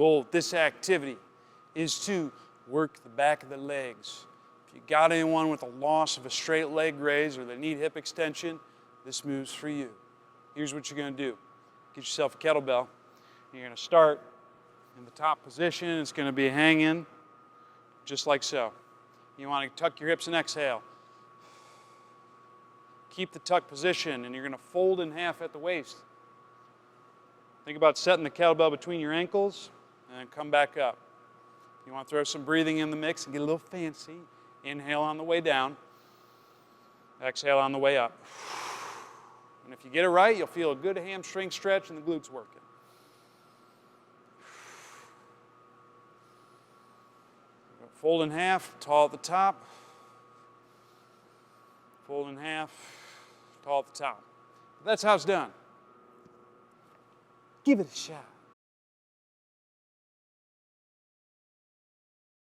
goal of this activity is to work the back of the legs. If you got anyone with a loss of a straight leg raise or they need hip extension, this move's for you. Here's what you're going to do. Get yourself a kettlebell. You're going to start in the top position. It's going to be hanging just like so. You want to tuck your hips and exhale. Keep the tuck position, and you're going to fold in half at the waist. Think about setting the kettlebell between your ankles and then come back up. You want to throw some breathing in the mix and get a little fancy. Inhale on the way down. Exhale on the way up. And if you get it right, you'll feel a good hamstring stretch and the glutes working. Fold in half, tall at the top. Fold in half, tall at the top. That's how it's done. Give it a shot.